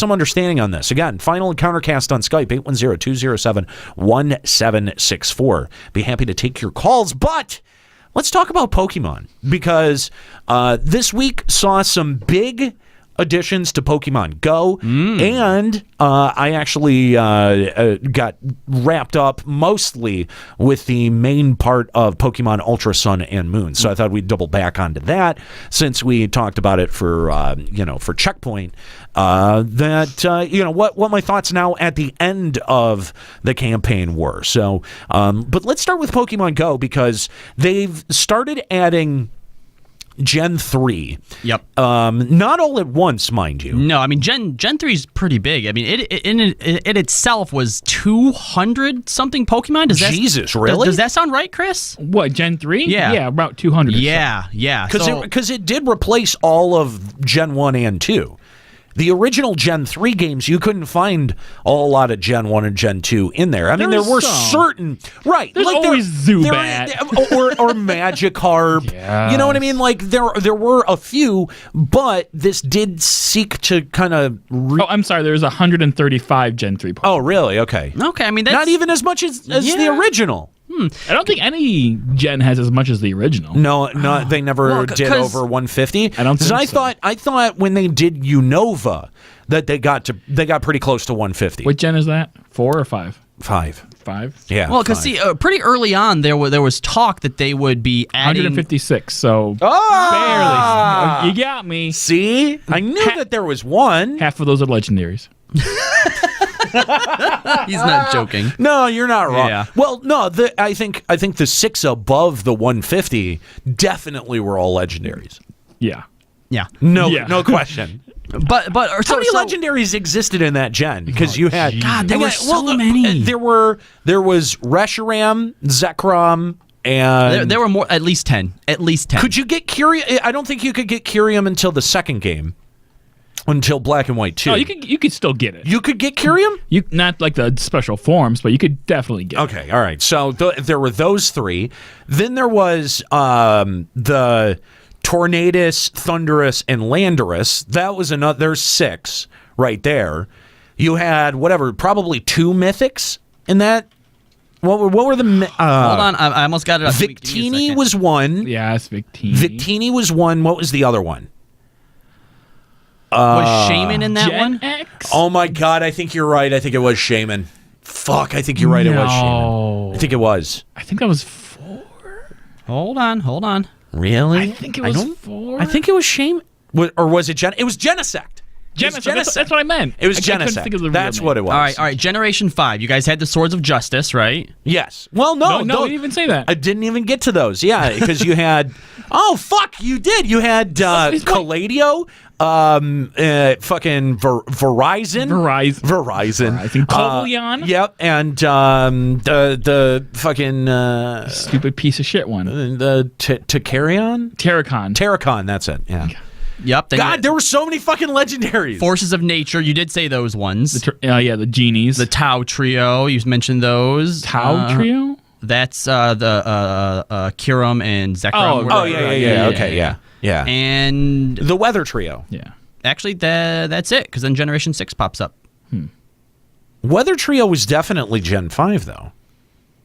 some understanding on this. Again, final encountercast on Skype, 810-207-1764. Be happy to take your calls, but let's talk about Pokemon, because this week saw some big additions to Pokemon Go, and I actually got wrapped up mostly with the main part of Pokemon Ultra Sun and Moon. So I thought we'd double back onto that since we talked about it for for Checkpoint. What my thoughts now at the end of the campaign were. So, but let's start with Pokemon Go, because they've started adding Gen-3. Yep. Not all at once, mind you. No, I mean, Gen-3 is pretty big. I mean, it itself was 200-something Pokemon. Jesus, really? Does that sound right, Chris? What, Gen-3? Yeah. Yeah, about 200 Yeah. Because it did replace all of Gen 1 and 2. The original Gen 3 games, you couldn't find a whole lot of Gen 1 and Gen 2 in there. I mean, there were certain... Right. There's like always Zubat. Or Magikarp. Yes. You know what I mean? Like, there were a few, but this did seek to kind of... I'm sorry, there's 135 Gen 3 Pokemon. Oh, really? Okay. Okay, I mean, that's... Not even as much as the original. I don't think any Gen has as much as the original. No, they never did over 150. I don't think I thought when they did Unova that they got pretty close to 150. What Gen is that? 4 or 5? 5. 5? Yeah. Well, because pretty early on there was talk that they would be adding 156. So barely. You got me. See, I knew that there was one. Half of those are legendaries. He's not joking. No, you're not wrong. Yeah. Well, no, I think the 6 above the 150 definitely were all legendaries. Yeah. No question. But how many legendaries existed in that gen? Because you had there were so many. There was Reshiram, Zekrom, and there were more. At least 10. Could you get Kyurem? I don't think you could get Kyurem until the second game. Until Black and White 2. Oh, you could still get it. You could get Kyurem? Not like the special forms, but you could definitely get it. Okay, all right. So there were those 3. Then there was the Tornadus, Thundurus, and Landorus. That was another. There's 6 right there. You had probably 2 mythics in that. What were the? Hold on, I almost got it up. Victini was one. Yes, Victini. Victini was one. What was the other one? Was Shaman in that one? X? Oh my God, I think you're right. I think it was Shaman. Fuck, I think you're right. It was Shaman. I think it was. I think that was 4. Hold on. Really? I think it was 4. I think it was Shaman. Or was it Gen? It was Genesect. Genesect. That's what I meant. It was I couldn't think of the Genesect. real That's name. what it was. All right. Generation 5. You guys had the Swords of Justice, right? Yes. Well, no, we didn't even say that. I didn't even get to those. Yeah, because you had. Oh fuck, you did. You had Calladio, fucking Verizon. Verizon. Coleon. Yep, and the fucking stupid piece of shit one. The Terracon. Terracon. That's it. Yeah. Yep. God, there were so many fucking legendaries. Forces of Nature. You did say those ones. The genies. The Tau Trio. You mentioned those. Tau Trio. That's the Kyurem and Zekrom. Oh yeah. Okay, yeah. And the Weather Trio. Yeah. Actually, that's it. Because then Generation 6 pops up. Weather Trio was definitely Gen 5 though.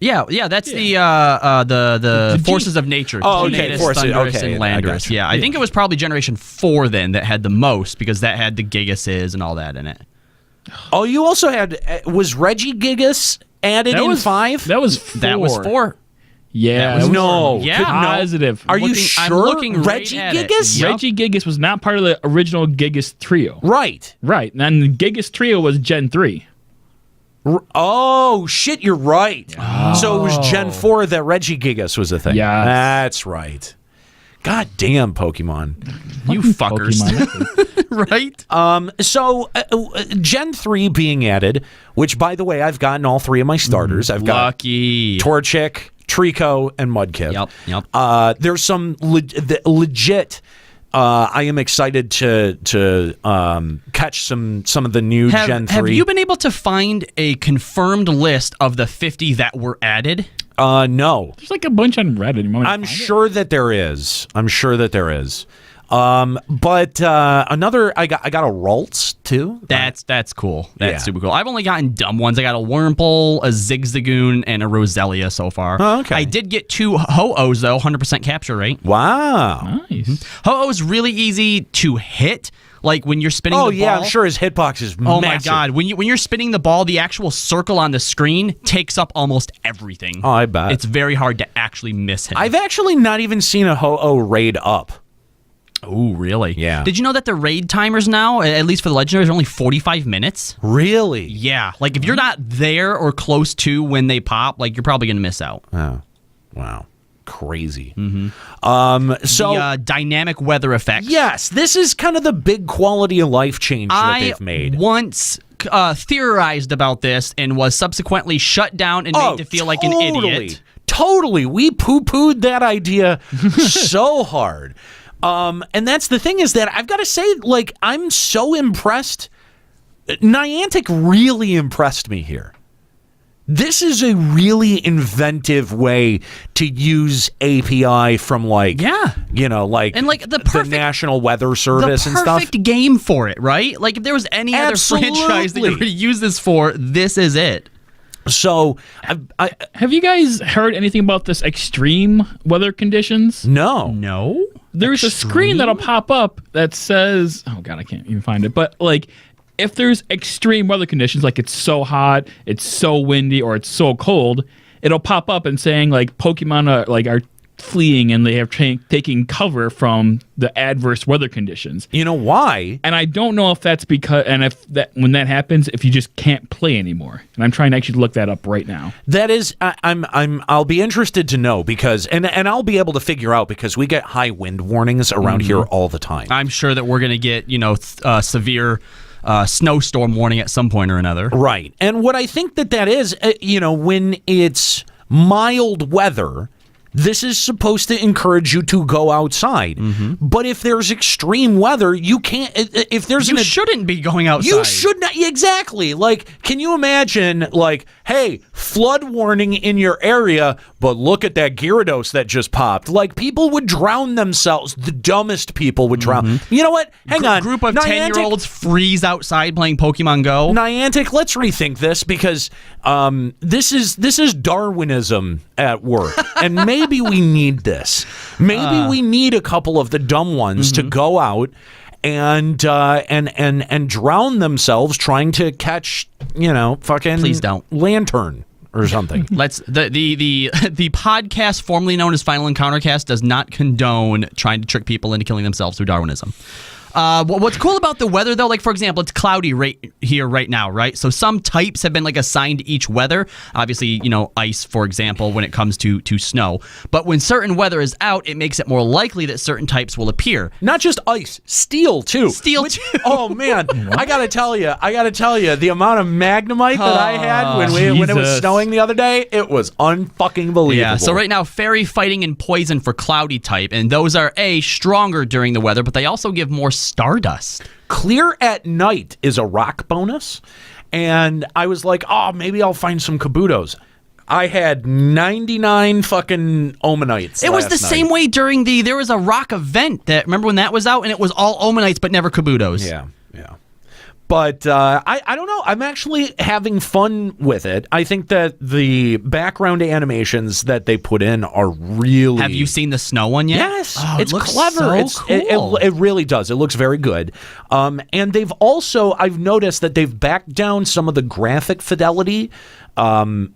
Yeah. That's the Forces of Nature. Oh, okay. Thundurus, and Landorus. Yeah, I think it was probably Generation 4 then that had the most, because that had the Gigases and all that in it. Oh, you also had was Regigigas added in 5? That was 4. That was 4. Yeah. Positive. Are you sure? I'm looking Regigigas? Yep. Regigigas was not part of the original Gigas trio. Right. And then the Gigas trio was Gen 3. Oh, shit, you're right. So it was Gen 4 that Regigigas was a thing. Yeah. That's right. God damn, Pokemon. You fuckers. Pokemon. Right? So Gen 3 being added, which, by the way, I've gotten all 3 of my starters. I've got Torchic, Trico, and Mudkip. Yep. There's some legit... I am excited to catch some of the new Gen 3. Have you been able to find a confirmed list of the 50 that were added? No. There's like a bunch on Reddit. I'm sure that there is. But another, I got a Ralts too. That's cool. That's super cool. I've only gotten dumb ones. I got a Wurmple, a Zigzagoon, and a Roselia so far. Oh, okay. I did get 2 Ho-Ohs though, 100% capture rate. Wow. Nice. Ho-Oh is really easy to hit. Like when you're spinning the ball. Oh yeah, I'm sure his hitbox is Oh massive. my god, when you're spinning the ball, the actual circle on the screen takes up almost everything. Oh, I bet. It's very hard to actually miss him. I've actually not even seen a Ho-Oh raid up. Oh, really? Yeah. Did you know that the raid timers now, at least for the legendaries, are only 45 minutes? Really? Yeah. Like if you're not there or close to when they pop, like you're probably gonna miss out. Oh, wow. Crazy. So the dynamic weather effect. Yes, this is kind of the big quality of life change that they've made. I once theorized about this and was subsequently shut down and made to feel like an idiot. Totally. We poo-pooed that idea so hard. And that's the thing is that I've got to say, like, I'm so impressed. Niantic really impressed me here. This is a really inventive way to use API from like, and like the National Weather Service and stuff. The perfect game for it, right? Like if there was any other franchise that you were to use this for, this is it. So, have you guys heard anything about this extreme weather conditions? No. There's a screen that'll pop up that says, oh god, I can't even find it, but like, if there's extreme weather conditions, like it's so hot, it's so windy, or it's so cold, it'll pop up and saying like Pokemon are fleeing and they have taking cover from the adverse weather conditions. You know why? And I don't know if that's because, and if that when that happens, if you just can't play anymore. And I'm trying to actually look that up right now. That is, I'll be interested to know because, and I'll be able to figure out because we get high wind warnings around here all the time. I'm sure that we're gonna get severe snowstorm warning at some point or another. Right. And what I think that is, when it's mild weather, this is supposed to encourage you to go outside. But if there's extreme weather, you can't. If there's you shouldn't be going outside. You should not. Exactly. Like, can you imagine? Like, hey, flood warning in your area, but look at that Gyarados that just popped. Like, people would drown themselves. The dumbest people would drown. You know what? Hang on. Group of 10-year-olds freeze outside playing Pokemon Go. Niantic, let's rethink this because this is Darwinism at work, and maybe we need this. Maybe we need a couple of the dumb ones to go out and drown themselves trying to catch, fucking Please don't. lantern or something. Let's the podcast formerly known as Final Encountercast does not condone trying to trick people into killing themselves through Darwinism. What's cool about the weather, though, like, for example, it's cloudy right here right now, right? So some types have been, like, assigned to each weather. Obviously, ice, for example, when it comes to snow. But when certain weather is out, it makes it more likely that certain types will appear. Not just ice, steel, too. Steel, too. Oh, man. I got to tell you, the amount of Magnemite that I had when it was snowing the other day, it was unfucking believable. Yeah, so right now, Fairy, Fighting, and Poison for cloudy type. And those are, stronger during the weather, but they also give more Stardust. Clear at night is a rock bonus, and I was like, oh, maybe I'll find some Kabutos. I had 99 fucking Omanites. It was the same way during there was a rock event that, remember when that was out, and it was all Omanites but never Kabutos. Yeah. But I don't know. I'm actually having fun with it. I think that the background animations that they put in are really... Have you seen the snow one yet? Yes. Oh, it's looks clever. So cool. It really does. It looks very good. And they've also... I've noticed that they've backed down some of the graphic fidelity and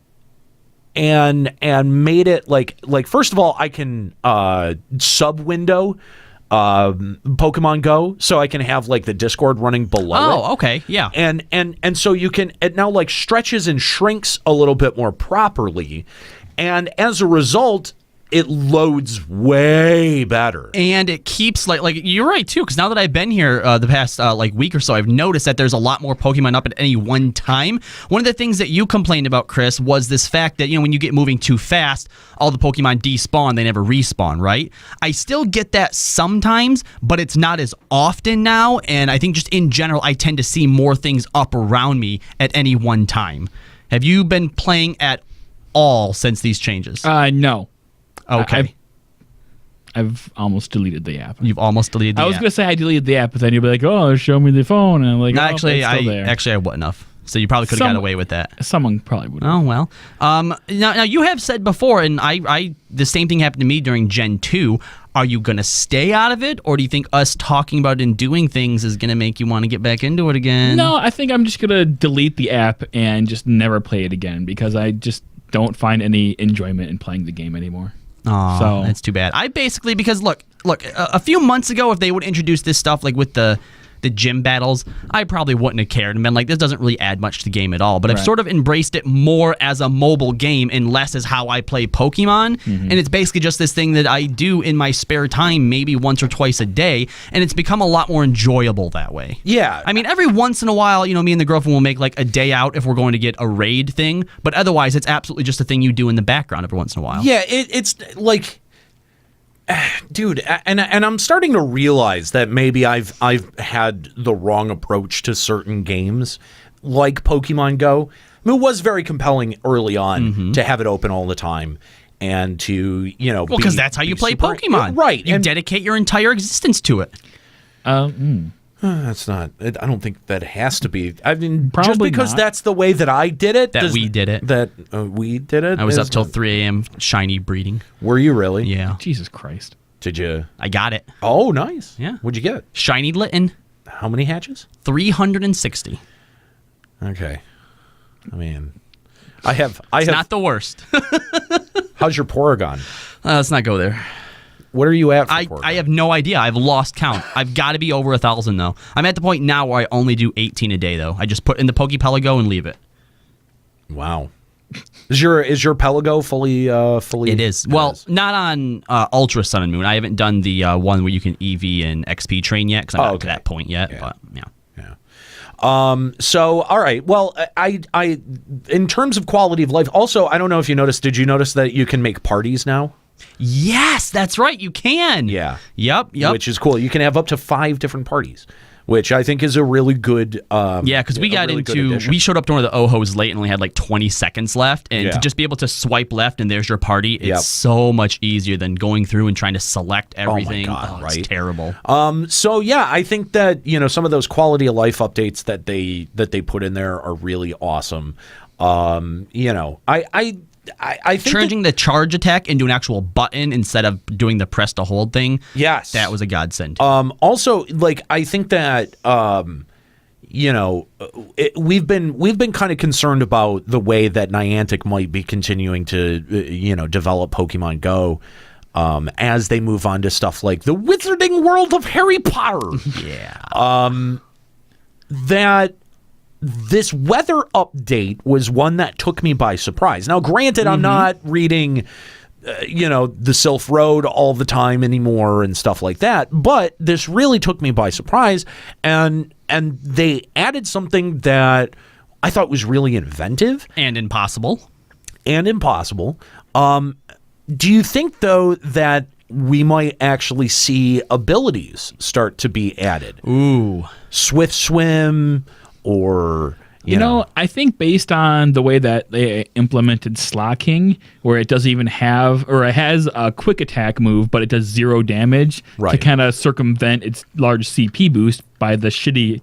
made it like first of all, I can sub-window Pokemon Go, so I can have like the Discord running below it. Oh, okay, yeah. And so you can, it now like stretches and shrinks a little bit more properly, and as a result, it loads way better. And it keeps, like you're right, too, because now that I've been here the past, week or so, I've noticed that there's a lot more Pokemon up at any one time. One of the things that you complained about, Chris, was this fact that, when you get moving too fast, all the Pokemon despawn, they never respawn, right? I still get that sometimes, but it's not as often now, and I think just in general, I tend to see more things up around me at any one time. Have you been playing at all since these changes? No. Okay. I've almost deleted the app. You've almost deleted the app. I was going to say I deleted the app, but then you'd be like, oh, show me the phone. And I'm like, No, oh, actually, it's still there. I wouldn't have. So you probably could have got away with that. Someone probably would. Oh well. Now you have said before, and I the same thing happened to me during Gen 2. Are you gonna stay out of it, or do you think us talking about it and doing things is gonna make you want to get back into it again? No, I think I'm just gonna delete the app and just never play it again because I just don't find any enjoyment in playing the game anymore. Oh, so that's too bad. I basically, because look, a few months ago, if they would introduce this stuff like with the gym battles, I probably wouldn't have cared and been like, this doesn't really add much to the game at all. But I've sort of embraced it more as a mobile game and less as how I play Pokemon. And it's basically just this thing that I do in my spare time, maybe once or twice a day, and it's become a lot more enjoyable that way. Yeah. I mean, every once in a while, me and the girlfriend will make like a day out if we're going to get a raid thing, but otherwise it's absolutely just a thing you do in the background every once in a while. Yeah, it's like, dude, and I'm starting to realize that maybe I've had the wrong approach to certain games, like Pokemon Go. I mean, it was very compelling early on to have it open all the time and to well, because that's how you play Pokemon, right? You dedicate your entire existence to it. That's not. I don't think that has to be. I mean, Probably just because not. that's the way that I did it. We did it. We did it. I was up till 3 a.m. shiny breeding. Were you really? Yeah. Jesus Christ. Did you? I got it. Oh, nice. Yeah. What'd you get? Shiny Litten. How many hatches? 360. Okay. I mean, I have. It's not the worst. How's your Porygon? Let's not go there. What are you at for Porygon? I have no idea. I've lost count. I've got to be over 1,000 though. I'm at the point now where I only do 18 a day though. I just put in the Pokepelago and leave it. Wow. Is your Pelago fully? It is. Well, not on Ultra Sun and Moon. I haven't done the one where you can EV and XP train yet because I'm not to that point yet. Yeah. But yeah. So, all right. Well, I, in terms of quality of life, also, I don't know if you noticed. Did you notice that you can make parties now? Yes, that's right. You can. Yeah. Yep. Which is cool. You can have up to 5 different parties, which I think is a really good. Yeah, because we got we showed up to one of the OHOs late and only had like 20 seconds left, and to just be able to swipe left and there's your party, it's so much easier than going through and trying to select everything. Oh my God, right? It's terrible. So yeah, I think that some of those quality of life updates that they put in there are really awesome. I think changing the charge attack into an actual button instead of doing the press to hold thing. Yes, that was a godsend. Also, like I think that we've been kind of concerned about the way that Niantic might be continuing to develop Pokemon Go. As they move on to stuff like the Wizarding World of Harry Potter. Yeah. That this weather update was one that took me by surprise. Now, granted, I'm not reading, the Sylph Road all the time anymore and stuff like that, but this really took me by surprise, and they added something that I thought was really inventive. And impossible. Do you think, though, that we might actually see abilities start to be added? Ooh. Swift Swim, or I think based on the way that they implemented Slocking, where it doesn't even have, or it has a quick attack move, but it does 0 damage to kind of circumvent its large CP boost by the shitty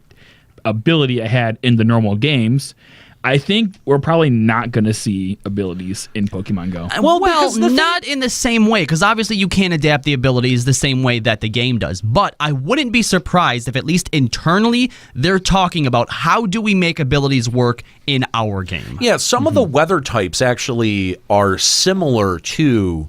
ability it had in the normal games. I think we're probably not going to see abilities in Pokemon Go. Well, not in the same way, because obviously you can't adapt the abilities the same way that the game does. But I wouldn't be surprised if at least internally they're talking about how do we make abilities work in our game. Yeah, some of the weather types actually are similar to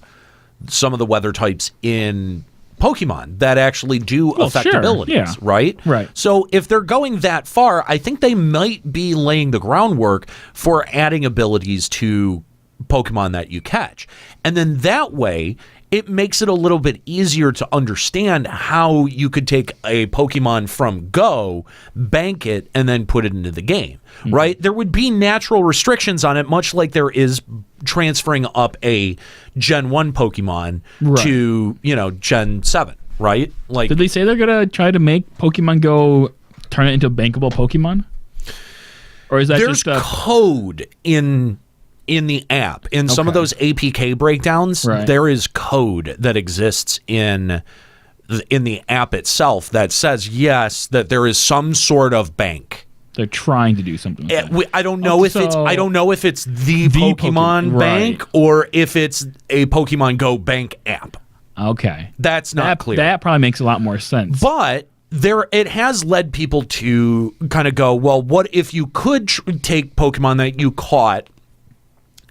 some of the weather types in Pokemon that actually do affect abilities, right? Right. So if they're going that far, I think they might be laying the groundwork for adding abilities to Pokemon that you catch. And then that way, it makes it a little bit easier to understand how you could take a Pokemon from Go, bank it, and then put it into the game, right? There would be natural restrictions on it, much like there is transferring up a Gen 1 Pokemon to, Gen 7, right? Like, did they say they're going to try to make Pokemon Go turn it into bankable Pokemon? Or is that there's just code in in the app. In some of Okay. those APK breakdowns, Right. there is code that exists in the app itself that says, yes, that there is some sort of bank. They're trying to do something. With that. I don't know if it's So- the Pokemon bank right. or if it's a Pokemon Go bank app. Okay. That's not clear. That probably makes a lot more sense. But it has led people to kind of go, well, what if you could take Pokemon that you caught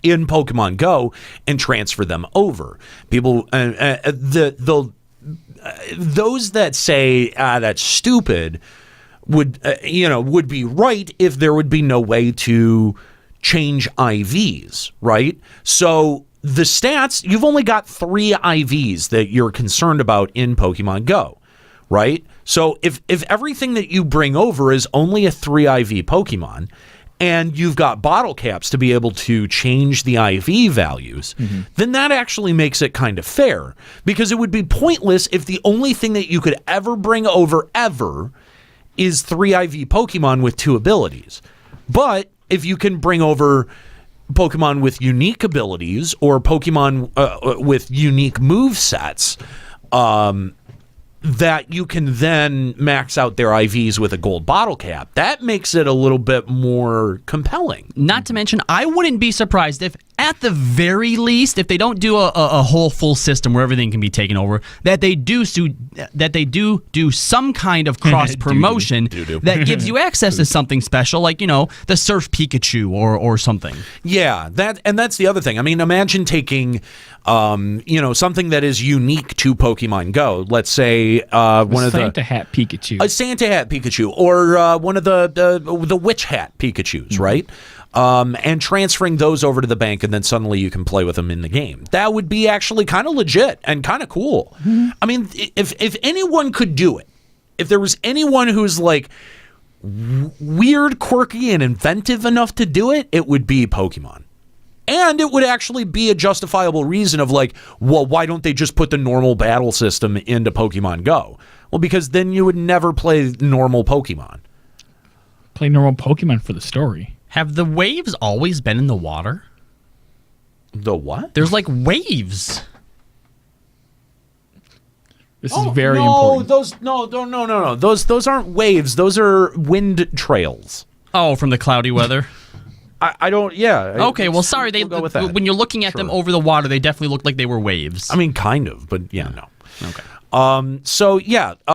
in Pokemon Go and transfer them over? People, those that say that's stupid would be right if there would be no way to change IVs, right? So the stats, you've only got 3 IVs that you're concerned about in Pokemon Go, right? So if everything that you bring over is only a 3 IV Pokemon, and you've got bottle caps to be able to change the IV values, then that actually makes it kind of fair, because it would be pointless if the only thing that you could ever bring over ever is 3 IV Pokemon with 2 abilities. But if you can bring over Pokemon with unique abilities or Pokemon with unique move sets, that you can then max out their IVs with a gold bottle cap, that makes it a little bit more compelling. Not to mention, I wouldn't be surprised if, at the very least, if they don't do a whole full system where everything can be taken over, that they do some kind of cross promotion that gives you access to something special, like the Surf Pikachu or something. Yeah, that's the other thing. I mean, imagine taking something that is unique to Pokemon Go. Let's say one of Santa Hat Pikachu. a Santa Hat Pikachu, or one of the Witch Hat Pikachus, right? And transferring those over to the bank, and then suddenly you can play with them in the game. That would be actually kind of legit and kind of cool. I mean, if anyone could do it, if there was anyone who's like weird, quirky, and inventive enough to do it, it would be Pokemon. And it would actually be a justifiable reason of like, well, why don't they just put the normal battle system into Pokemon Go? Well, because then you would never play normal Pokemon. Play normal Pokemon for the story. Have the waves always been in the water? The what? There's like waves. This is very important. No. Those aren't waves. Those are wind trails. Oh, from the cloudy weather? I don't. Yeah. Okay, well, sorry. We'll go with that. When you're looking at them over the water, they definitely look like they were waves. I mean, kind of, but yeah, no. Okay. So yeah.